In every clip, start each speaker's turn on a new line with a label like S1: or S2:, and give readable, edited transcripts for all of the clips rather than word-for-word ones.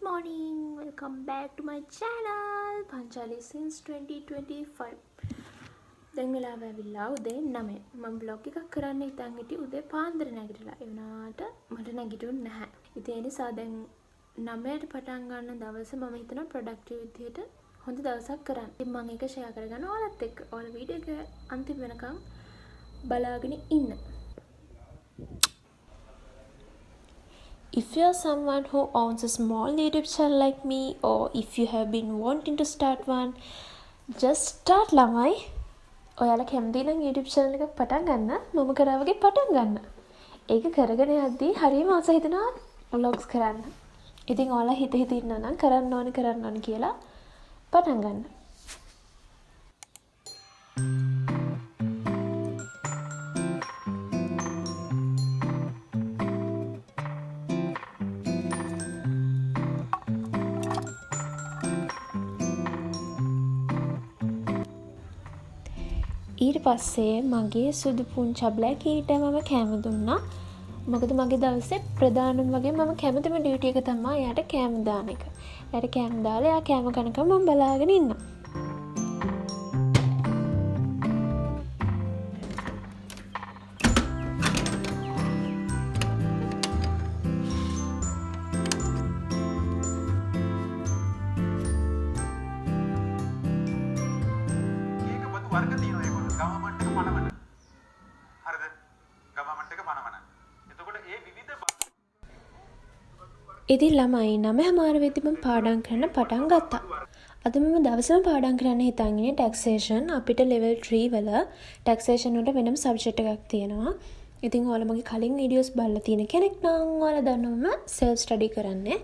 S1: morning, welcome back to my channel Panchali since 2025. දැන් වෙලාව ඇවිල්ලා උදේ 9. මම vlog එකක් කරන්න හිතන් හිටියේ උදේ පාන්දර නැගිටලා. ඒ වුණාට මට නැගිටුන්නේ නැහැ. ඉතින් ඒ නිසා දැන් 9ට පටන් ගන්න දවස මම හිතනවා ප්‍රොඩක්ටිව් විදියට හොඳ දවසක් කරන්න. ඉතින් මම ඒක ෂෙයා කරගන්න ඔයාලත් එක්ක. ඔයාලා වීඩියෝ එක අන්තිම වෙනකම් බලාගෙන ඉන්න. If you are someone who owns a small YouTube channel like me, or if you have been wanting to start one, just start ළමයි. ඔයාලා කැමති නම් YouTube channel එකක් පටන් ගන්න. මම කරා වගේ පටන් ගන්න. ඒක කරගෙන යද්දී හරියම ආස හිතෙනවා vlogs කරන්න. ඉතින් ඔයාලා හිත ඉන්නවා නම් කරන්න ඕනේ කියලා පටන් ගන්න. ඊට පස්සේ මගේ සුදු පුංචා බ්ලැක් ඊට මම කැම දුන්නා. මොකද මගේ දවසේ ප්‍රධානම වගේ මම කැමතිම ඩියුටි එක තමයි එයාට කැම දාන එක. එයාට කැම දාලා එයා කැම කනකම් මම බලාගෙන ඉන්නවා.
S2: වර්ග තියෙනවා ඒගොල්ලෝ ගවර්න්මන්ට් එක පනවන. හරිද? ගවර්න්මන්ට් එක පනවන. එතකොට ඒ විවිධ
S1: ඉතින් ළමයි 9:00 වෙද්දි මම පාඩම් කරන්න පටන් ගත්තා. අද මම දවසම පාඩම් කරන්න හිතන් ඉන්නේ ටැක්සේෂන්. අපිට level 3 වල ටැක්සේෂන් වලට වෙනම සබ්ජෙක්ට් එකක් තියෙනවා. ඉතින් ඔයාලා මගේ කලින් වීඩියෝස් බලලා තියෙන කෙනෙක් නම් ඔයාලා දන්නවම self study කරන්නේ.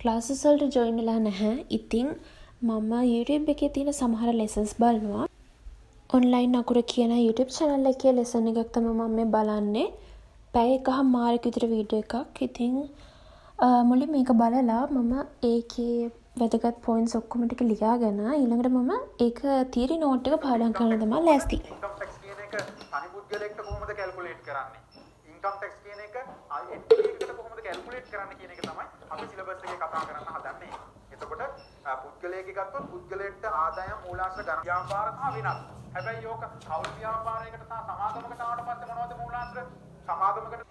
S1: classes වලට join වෙලා නැහැ. ඉතින් මම YouTube එකේ තියෙන සමහර lessons බලනවා. ඔන්ලයින් අකුර කියන YouTube channel එකේ lesson එකක් තමයි මම මේ බලන්නේ. පැය එකමාරක විතර වීඩියෝ එකක්. ඉතින් මුලින් මේක බලලා මම ඒකේ වැදගත් points ඔක්කොම ටික ලියාගෙන ඊළඟට මම ඒක තියරි note එක පාඩම් කරන්න තමයි ලෑස්ති.
S2: ඉන්කම් ටැක්ස් කියන එක තනි පුද්ගලයෙක්ට කොහොමද කැල්කියුලේට් කරන්නේ? ඉන්කම් ටැක්ස් කියන එක එන්ටිටි එකට කොහොමද කැල්කියුලේට් කරන්න කියන එක තමයි අපි සිලබස් එකේ කතා කරන්න හදන්නේ. එතකොට පුද්ගලයෙක්ගේ ගත්තොත් පුද්ගලයෙක්ට ආදායම් මූලාශ්‍ර ගණන් ව්‍යාපාර සහ වෙනස්. හැබැයි ඕක කවුල් ව්‍යාපාරයකට සහ සමාගමකට ආවට පස්සේ මොනවද මූලාශ්‍ර? සමාගමකට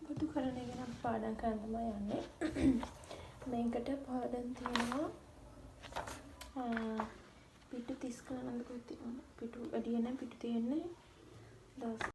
S1: බුදු කරන එක නම් පාඩම් කරන්න තමයි යන්නේ. මේකට පාඩම් තියෙනවා පිටු 30 ගණන් අඳුරක් තියෙනවා. පිටු වැඩි නැහැ පිටු තියෙන්නේ 10.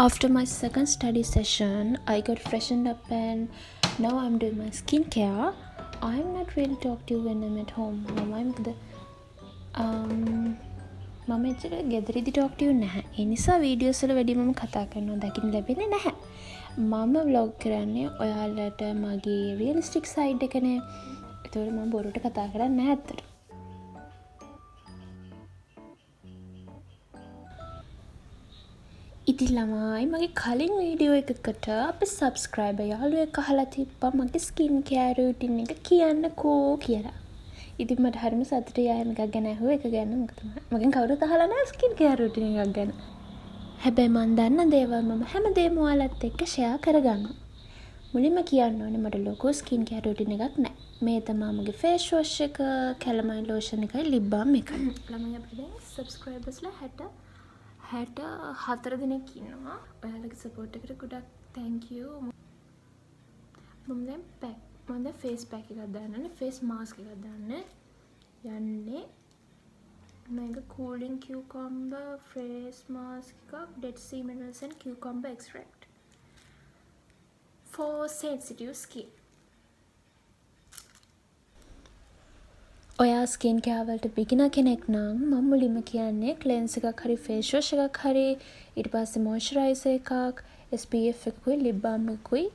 S1: After my second study session, I got freshened up and now I'm doing my skincare. I'm not really talkative when I'm at home. මම එච්චර ගෙදරදි talkative නැහැ. ඒ නිසා වීඩියෝස් වල වැඩි මම කතා කරනවා දකින්න ලැබෙන්නේ නැහැ. මම vlog කරන්නේ ඔයාලට මගේ realistic side එකනේ. ඒතකොට මම බොරුවට කතා කරන්නේ නැහැ අතට. ඉතින් ළමයි මගේ කලින් වීඩියෝ එකකට අපේ සබ්ස්ක්‍රයිබර් යාළුවෙක් අහලා තිබ්බා මගේ ස්කින් කෙයාර් රූටින් එක කියන්නකෝ කියලා. ඉතින් මට හරිම සතුටුයි ආයෙම එකක් ගැන අහුව එක ගැන මොකද මගෙන් කවුරුත් අහලා නැහැ ස්කින් කෙයාර් රූටින් එකක් ගැන. හැබැයි මම දන්න දේවල් මම හැමදේම ඔයාලත් එක්ක ෂෙයා කරගන්නවා. මුලින්ම කියන්න ඕනේ මට ලොකු ස්කින් කෙයාර් රූටින් එකක් නැහැ. මේ තමයි මගේ ෆේස් වොෂ් එක, කැලමයින් ලෝෂන් එකයි, ලිප් බාම් එකයි. ළමයි අපිට දැන් සබ්ස්ක්‍රයිබර්ස්ලා 64 දෙනෙක් ඉන්නවා. ඔයාලගේ සපෝට් එකට ගොඩක් thank you. මම දැන් ෆේස් පැක් එකක් දාන්නනේ, ෆේස් මාස්ක් එකක් දාන්න යන්නේ. මේක cooling cucumber face mask එකක්, dead sea minerals and cucumber extract for sensitive skin. ඔයා ස්කින් කෙයාර් වලට බිගිනර් කෙනෙක් නම් මම මුලින්ම කියන්නේ ක්ලෙන්ස් එකක් හරි ෆේස් වොෂ් එකක් හරි ඊට පස්සේ මොයිස්චරයිසර් එකක් SPF එකකුයි ලිප් බාම් එකකුයි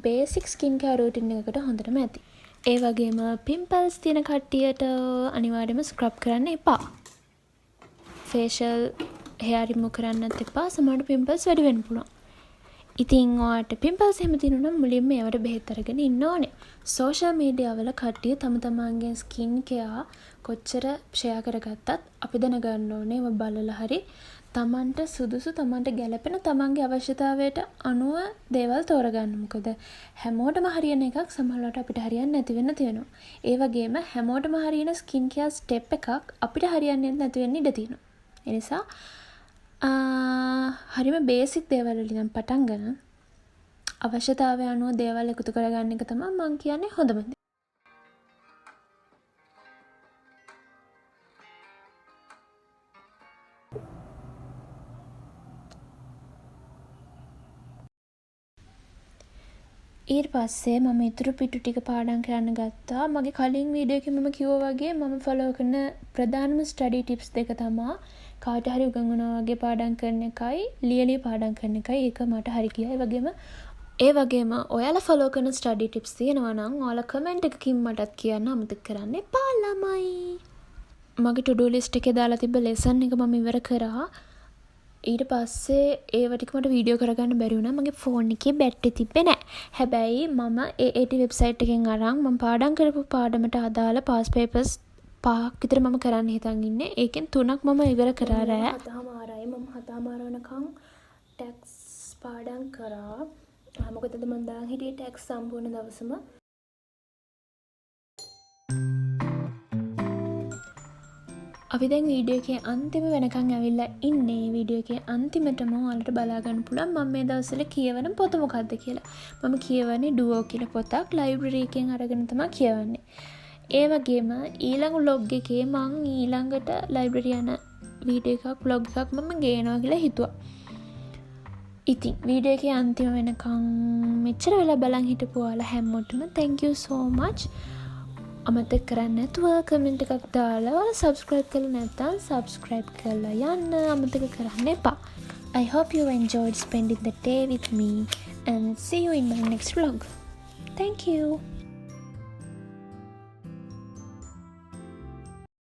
S1: බේසික් ස්කින් කෙයාර් රූටින් එකකට හොඳටම ඇති. ඒ වගේම පිම්පල්ස් තියෙන කට්ටියට අනිවාර්යයෙන්ම ස්ක්‍රබ් කරන්න එපා. ෆේෂල් හෙයාර් රිමූව් කරන්නත් එපා. සමහරට පිම්පල්ස් වැඩි වෙන්න පුළුවන්. ඉතින් ඔයාට පිම්පල්ස් එහෙම තියෙනවා නම් මුලින්ම ඒවට බෙහෙත් අරගෙන ඉන්න ඕනේ. සෝෂල් මීඩියා වල කට්ටිය තම තමන්ගේ ස්කින් කෙයාර් කොච්චර ෂෙයා කරගත්තත් අපි දැනගන්න ඕනේ ඒව බලලා හරි තමන්ට සුදුසු තමන්ට ගැළපෙන තමන්ගේ අවශ්‍යතාවයට අනුව දේවල් තෝරගන්න. මොකද හැමෝටම හරියන එකක් සමහරවිට අපිට හරියන්නේ නැති වෙන්න තියෙනවා. ඒ වගේම හැමෝටම හරියන ස්කින් කෙයාර් ස්ටෙප් එකක් අපිට හරියන්නේ නැති වෙන්න ඉඩ තියෙනවා. ඒ නිසා හරිම බේසික් දේවල් වලින් පටන් ගන්න. අවශ්‍යතාවය අනුව දේවල් එකතු කරගන්න එක තමයි මම කියන්නේ හොඳම දේ. ඊට පස්සේ මම ඉතුරු පිටු ටික පාඩම් කරන්න ගත්තා. මගේ කලින් වීඩියෝ එකේ මම කිව්වා වගේ මම ෆලෝ කරන ප්‍රධානම ස්ටඩි ටිප්ස් දෙක තමයි කාට හරි උගන්වනවා වගේ පාඩම් කරන එකයි ලියලි පාඩම් කරන එකයි. ඒක මට හරි ගියා. ඒ වගේම ඔයාලා ෆලෝ කරන ස්ටඩි ටිප්ස් තියෙනවා නම් ඔයාලා කමෙන්ට් එකකින් මටත් කියන්න අමතක කරන්න එපා ළමයි. මගේ ටු ඩු ලිස්ට් එකේ දාලා තිබ්බ ලෙසන් එක මම ඉවර කරා. ඊට පස්සේ ඒව ටික මට වීඩියෝ කරගන්න බැරි වුණා. මගේ ෆෝන් එකේ බැටරි තිබ්බේ නැහැ. හැබැයි මම AAT වෙබ්සයිට් එකෙන් අරන් මම පාඩම් කරපු පාඩමට අදාළ පාස් පේපර්ස් 5ක් විතර මම කරන්න හිතන් ඉන්නේ. ඒකෙන් 3ක් මම ඉවර කරා රෑ. 7:00 මම 7:00 වෙනකන් ටැක්ස් පාඩම් කරා. මොකදද මම දාන් හිටියේ ටැක්ස් සම්පූර්ණ දවසම. අපි දැන් වීඩියෝ එකේ අන්තිම වෙනකන් ඇවිල්ලා ඉන්නේ. වීඩියෝ එකේ අන්තිමටම ඔයාලට බලා ගන්න පුළුවන් මම මේ දවස්වල කියවන පොත මොකක්ද කියලා. මම කියවන්නේ ඩුවෝ කියලා පොතක් ලයිබ්‍රරි එකෙන් අරගෙන තමයි කියවන්නේ. ඒ වගේම ඊළඟ vlog එකේ මම ඊළඟට ලයිබ්‍රරි යන වීඩියෝ එකක් vlog එකක් මම ගේනවා කියලා හිතුවා. ඉතින් වීඩියෝ එකේ අන්තිම වෙනකන් මෙච්චර වෙලා බලන් හිටපු ඔයාලා හැමෝටම thank you so much. අමතක කරන්න නැතුව කමෙන්ට් එකක් දාලා ඔයාලා subscribe කරලා නැත්නම් subscribe කරලා යන්න අමතක කරන්න එපා. I hope you enjoyed spending the day with me and see you in my next vlog. Thank you.